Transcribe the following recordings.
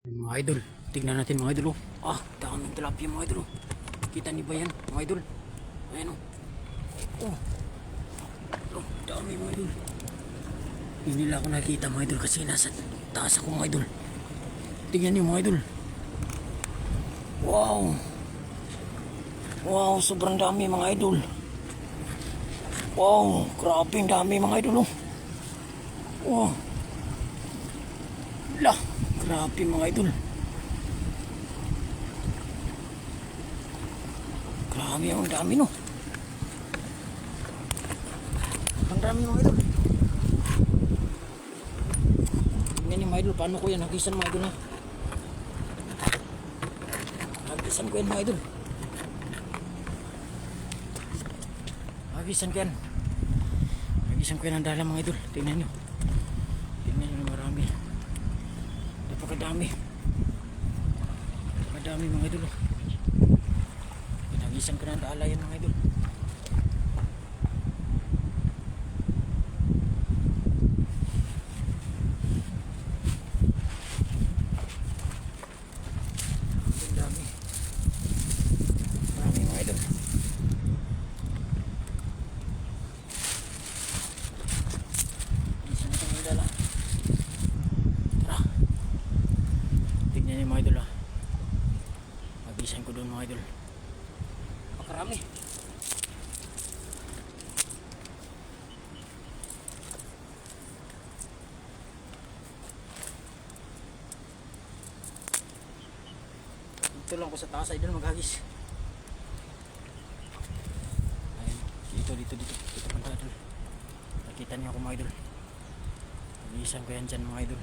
Mga idol, tignan natin mga idol. Daming tilapia mga idol. Kita niyo ba yan mga idol? Ayan dami mga idol. Hindi nila ako nakita mga idol kasi nasa taas ako mga idol. Tignan niyo mga idol. Wow. Wow, sobrang dami mga idol. Wow, grabe ang dami mga idol. Wow. Lah, grabe mga idol. Grabe ang dami no. Ang dami mga idol. Tingnan niyo mga idol, paano ko yan hagisan mga idol ha. Hagisan ko yan mga idol. Hagisan ko yan. Hagisan ko yan ang dala mga idol. Tingnan niyo. Tingnan niyo marami. Napakadami. Napakadami mga idol. Pinagisan ko na ang dala yan mga idol. Ang dami. Marami mga idol. Hagisan ko ang dala. Tara. Tignan niyo mga idol ha. Hagisan ko doon mga idol. Napakarami. Dito lang ko sa taas idol maghagis. Ayun, dito banda idol. Nakita niyo ako mga idol. Hagisan ko yan dyan mga idol.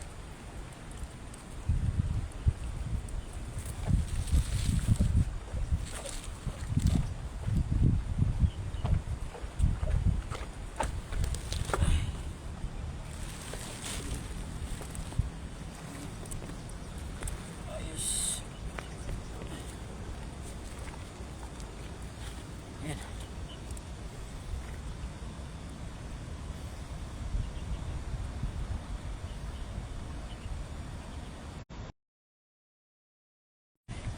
Ayos. Ayan.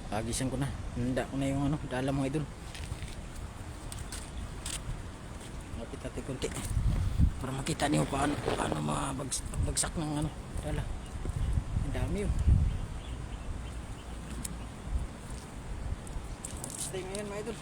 Hagisan ko na. Handa ko na yung dala mga idol. Lapit natin kunti. Para makita niyo paano mabagsak ng dala. Ang dami yun. Stay ngayon mga idol.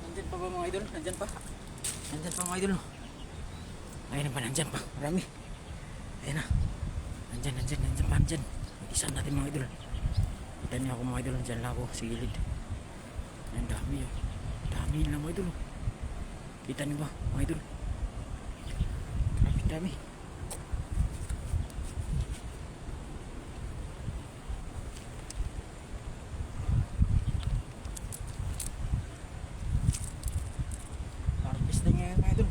Nandyan pa ba mga idol? Nandyan pa? Nandyan pa mga idol. Ayun pa, nandyan pa. Marami. Ayun na. Nandyan pa. Isa natin mga idol. Kita niyo ako mga idol. Nandyan lang ako sa gilid. Ang dami yun. Dami lang mga idol. Kita niyo ba mga idol? Dami. Harvest na ngayon mga idol.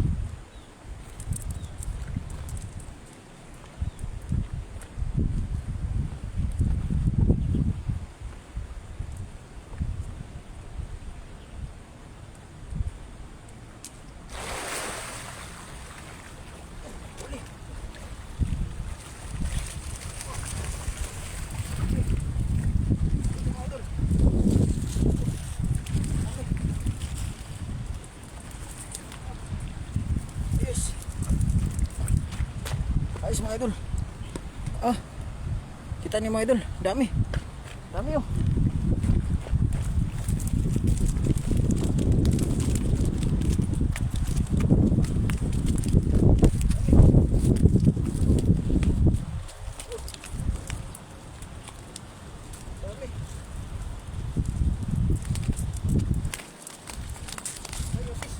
Ayos mga idol. Kita niyo mga idol, dami oh. Dami. Ayos.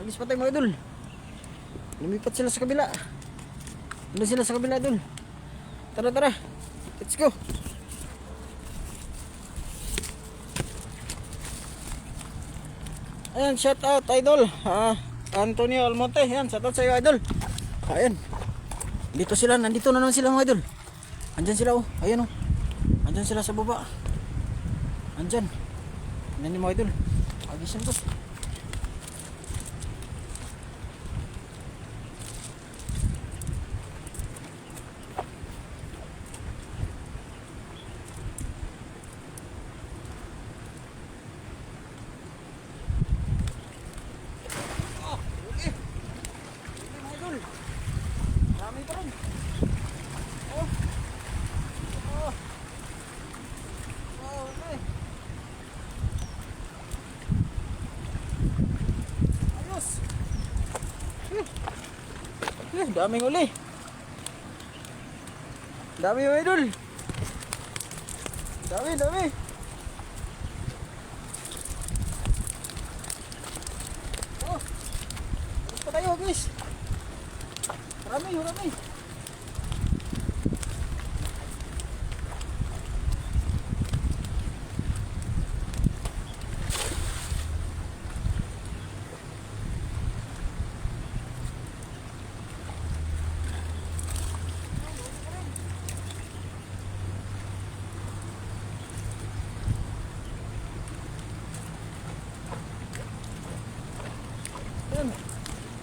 Alis pa tayo mga idol. Lumipat sila sa kabila. Ano sila sa kabila idol? Tara tara. Let's go. Ayan, shout out idol. Antonio Almonte. Ayan, shout out sa iyo idol. Ayan. Dito sila, nandito na naman sila mga idol. Andyan sila oh. Ayan oh. Andyan sila sa baba. Andyan. Andyan yung mga idol. Agis yan to. Daming uli. Dami mga idol. Dami. Oh. Alis pa tayo guys. Marami.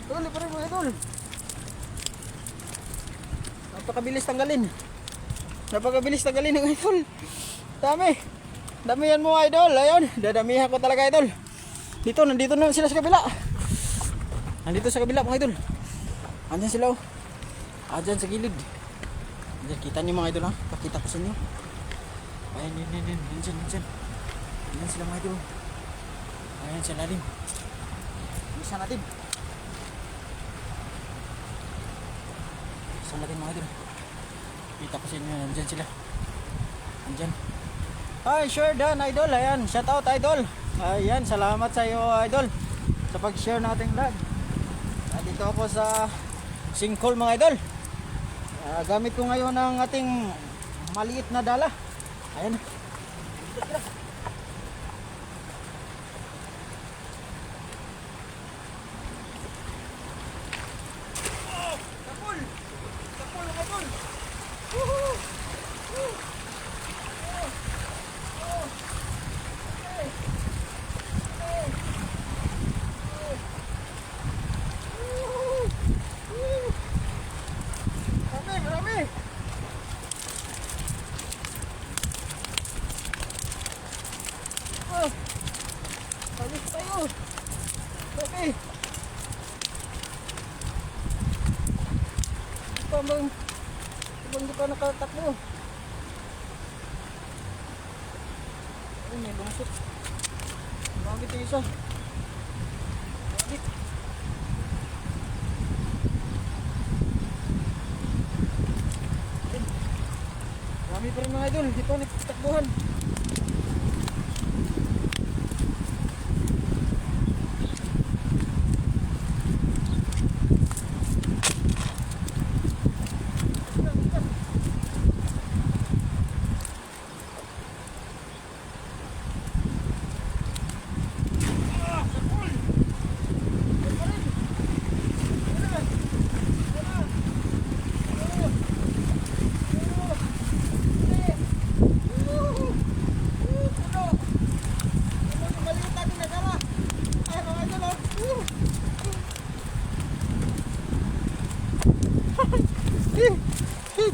Tuloy pa rin mga idol. Napakabilis tanggalin ng idol. Dami yan mo idol. Ayun, dadamihan ko talaga idol. Nandito na sila sa kabila. Nandito sa kabila mga idol. Andyan sila oh. Andyan sa gilid. Andyan, kita niyo mga idol ha. Pakita ko sa inyo. Ayan. Andyan sila mga idol. Ayan sa lalim. Bisa natin mga idol. Kita ko sa inyo. Andyan sila. Andyan. Hi, sure done idol. Ayan, shout out idol. Ayan, salamat sa iyo idol sa pag-share nating vlog. Dito ako sa Singkol mga idol. Gamit ko ngayon ang ating maliit na dala. Ayan. Okay. Habang di pa nakatakbo. Ay, may lungsot. Bakit yung isa? Bakit? Marami pa rin mga idol. Di pa nagtakbuhan.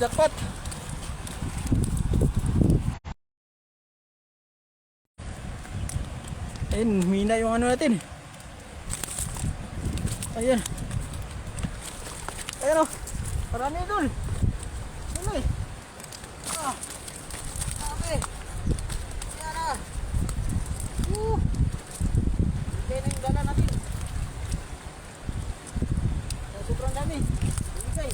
Jackpot. Ayun, mina yung ano natin. Ayan. Ayan o. Marami idol. Tuloy. Marami. Ayan na. Hindi na yung dala natin. Sobrang dami. Isay.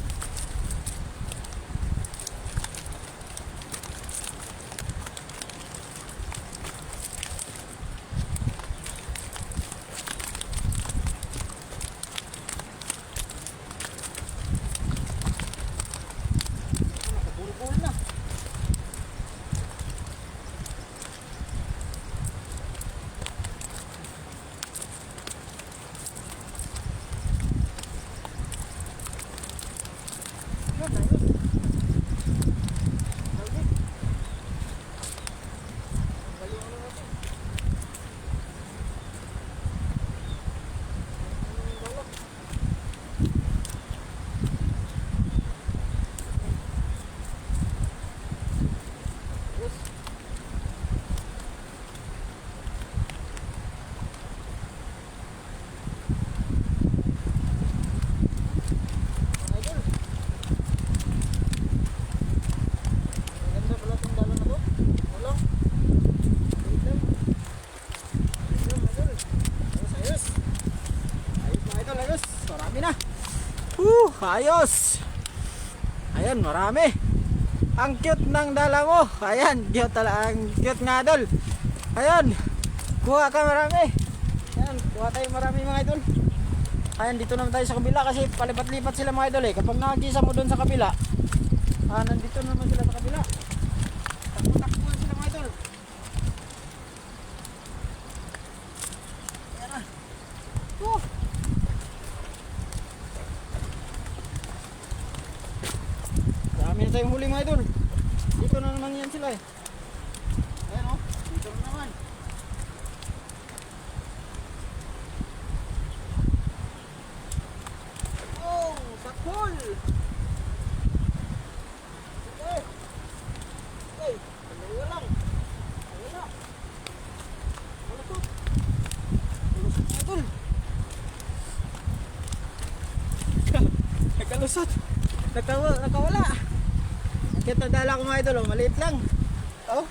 ayos. Ayan, marami. Ang cute ng dala mo. Ayan, cute talaga. Ang cute nga idol. Ayan, kuha ka marami. Ayan, kuha tayo marami mga idol. Ayan, dito naman tayo sa kabila kasi palipat-lipat sila mga idol eh. Kapag nakagisa mo doon sa kabila, nandito naman sila sa kabila. Takbo-takbo na sila mga idol. Ayan na. Dami na tayong huli mga idol. Dito na naman yan sila eh. Ayan o, dito na naman. Oh, sakol! Okay. Okay, dalawa lang. Wala. Malusot. Malusot mga idol. Nagkalusot. Nakawala. Kaya dala ko mga idol, oh, maliit lang. Oh.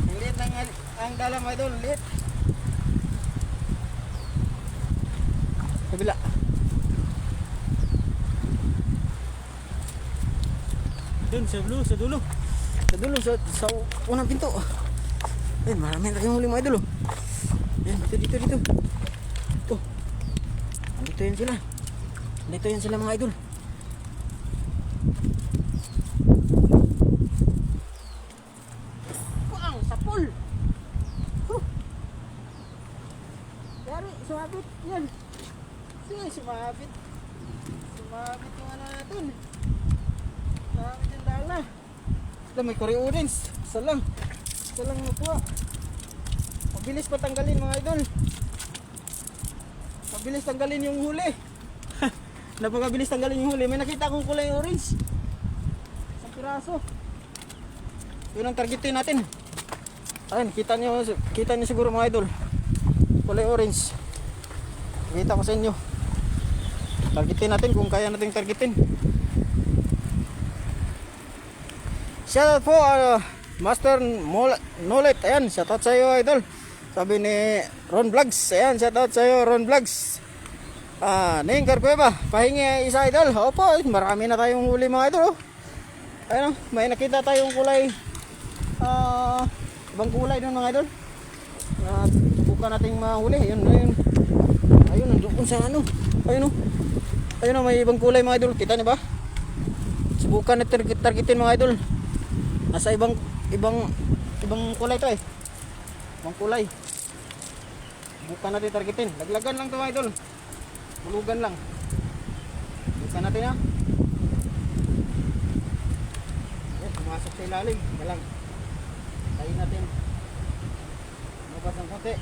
Ang liit lang ang dala mga idol, liit. Kabila. Doon sa dulo, sa dulo. Sa dulo, sa unang pinto. Ayun, marami na kayong huli mga idol. Oh. Ayan, dito. Oh. Andito yan sila. Andito yan sila mga idol. Wow, sapol. Yari, sumabit. Yan. Sige, sumabit. Sumabit yung ano natin. Sumabit yung dala. Ito, may curry orange. Isa lang nakuha. Mabilis patanggalin mga idol. Mabilis tanggalin yung huli. Napakabilis tanggalin yung huli. May nakita akong kulay orange. Isang piraso. Yun ang targetin natin. Ayun, kita nyo siguro mga idol. Kulay orange. Kita ko sa inyo. Targetin natin kung kaya natin targetin. Shoutout po Master Nolet. Ayan, shoutout sa iyo idol. Sabi ni Ron Vlogs. Ayan, shoutout sa iyo Ron Vlogs. Ningkar Cueva, pahingi isa idol. Opo, marami na tayong huli mga idol. Ayun, may nakita tayong kulay ibang kulay doon mga idol. Subukan nating mahuli. Ayun, nandoon sa ano. Ayun, may ibang kulay mga idol. Kita niyo ba? Subukan natin targetin mga idol. Nasa ibang kulay to eh. Ibang kulay. Subukan natin targetin. Laglagan lang to mga idol. Bulugan lang. Subukan natin ha. Pumasok sa ilalim. Galang. Tayin natin. Lumabas ng konti.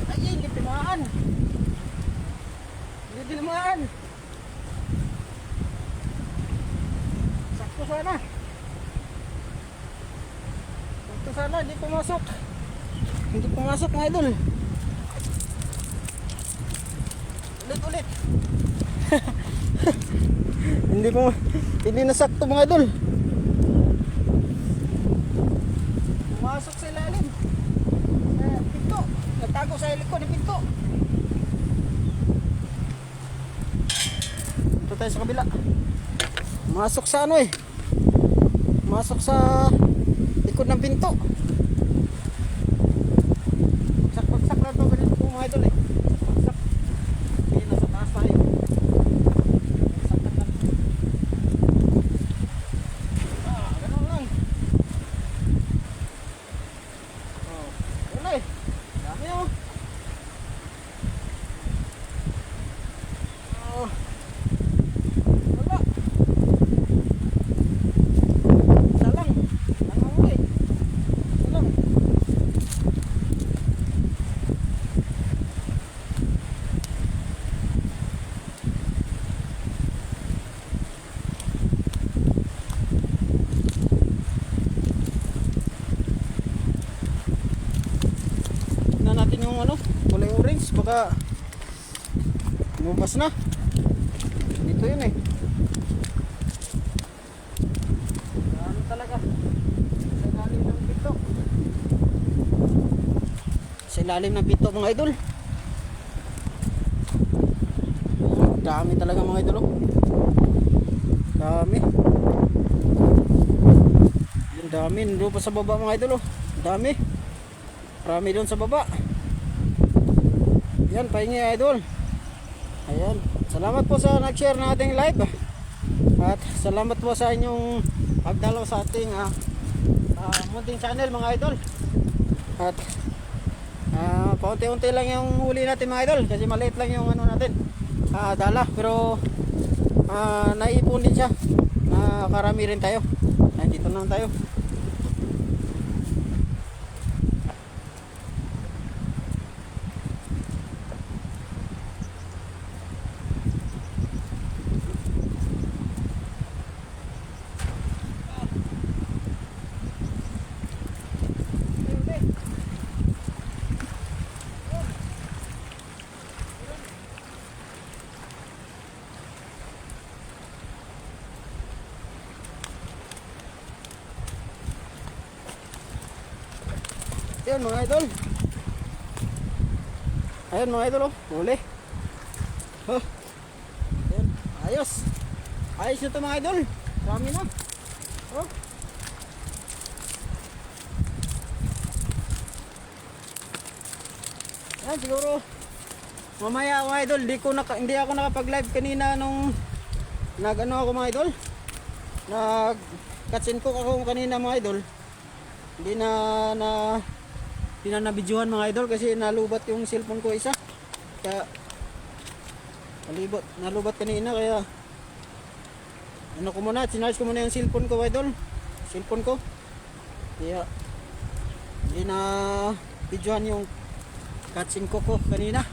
Ay, hindi timaan. Hindi timaan. Sakto sana. Sakto sana, hindi pumasok. Hindi pumasok mga idol. Ulit. Hindi nasakto mga idol. Pumasok sa ilalim. Pinto. Nagtago sa likod ng pinto. Ito tayo sa kabila. Pumasok sa ano eh. Pumasok sa likod ng pinto. Bagsak lang ito. Ganito po mga idol eh. Bagsak. Hindi, nasa taas tayo. Bagsak lang. Ganun lang. Wala eh. Dami oh. Wala. Isa lang. Nangangulit. Isa lang. Natin yung ano, kulay orange, baka lumabas na. Dito yun eh. ilalim ng pito mga idol. Dami talaga mga idol, oh. Dami. Yung dami doon pa sa baba mga idol, oh. Dami. Marami doon sa baba. Yan, pahingi idol. Ayan, salamat po sa nag-share na ating live. At salamat po sa inyong pagdalaw sa ating munting channel mga idol. At paunti-unti lang yung huli natin mga idol, kasi maliit lang yung ano natin, dala, pero naipon din siya. Karami rin tayo. Nandito lang tayo. Ayan mga idol. Ayan mga idol, oh. Huli. Oh. Ayan. Ayos. Ayos na ito mga idol. Dami na. Oh. Ayan, siguro mamaya mga idol, hindi ako nakapag-live kanina nung nag-ano ako mga idol. Nag-catch and cook ako kanina mga idol. Hindi na nabidyohan mga idol kasi nalubat yung cellphone ko isa. Kaya nalubat kanina, kaya ano ko muna, sinarge ko muna yung cellphone ko idol. Cellphone ko. Kaya hindi na bidyohan yung catching ko kanina.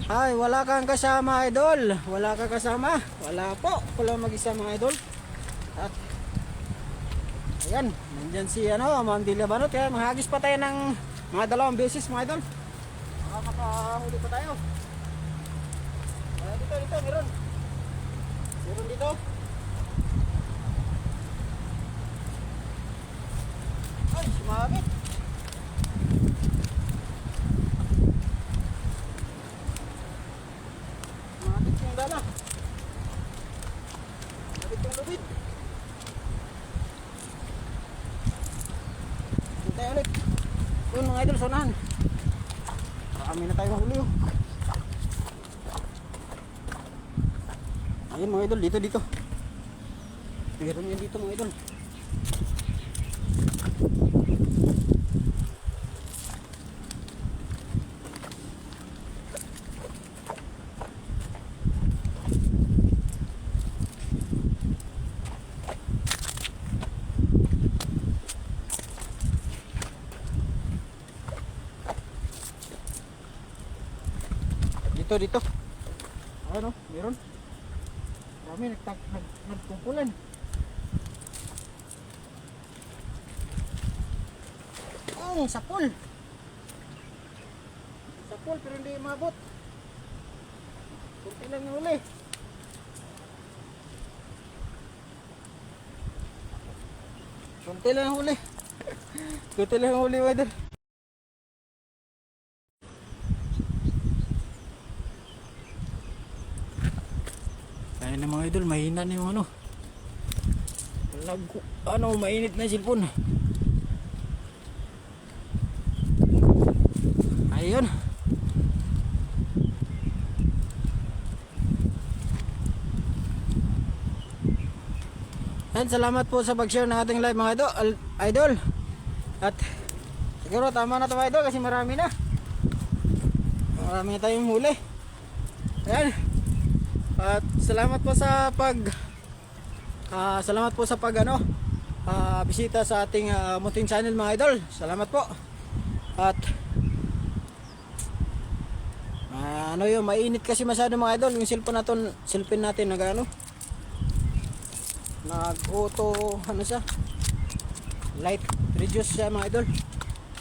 Ay, wala kang kasama idol. Wala kang kasama. Wala po. Wala mag-isa mga idol. At ayan, nandyan si Ma'am Delia Banot. Kaya mahagis pa tayo ng mga 2 beses mga idol. Baka makahuli pa tayo. Dito, meron. Meron dito. Ay, sumabit. Sumabit yung dala. Sumabit yung lubid. Tayo ulit. Yun mga idol, sonahan. Marami na tayo mahuli, oh. Ayun mga idol, dito. Meron yan dito mga idol. Dito. Ano? Meron? Marami nagtungkulan. Oh, sapol. Sapol pero hindi maabot. Kunti lang yung huli. Kunti lang yung huli. Kunti lang yung huli, idol. Ayun na mga idol, mahina na yung mainit na cellphone. Ayun. Ayun, salamat po sa pag-share ng ating live mga idol. At siguro tama na ito mga idol kasi marami na. Marami na tayong huli. Ayan. At salamat po sa bisita sa ating munting channel mga idol. Salamat po. At mainit kasi masyado mga idol. Yung cellphone natin nag-auto siya. Light reduce siya mga idol.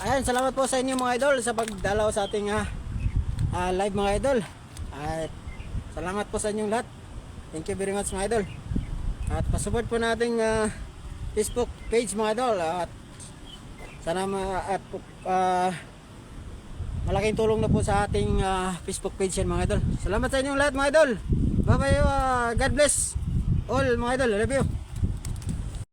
Ayan, salamat po sa inyo mga idol sa pagdalaw sa ating live mga idol. At salamat po sa inyong lahat. Thank you very much mga idol. At pasupport po nating Facebook page mga idol. At sana malaking tulong na po sa ating Facebook page yan mga idol. Salamat sa inyong lahat mga idol. Bye bye, God bless all mga idol. I love you.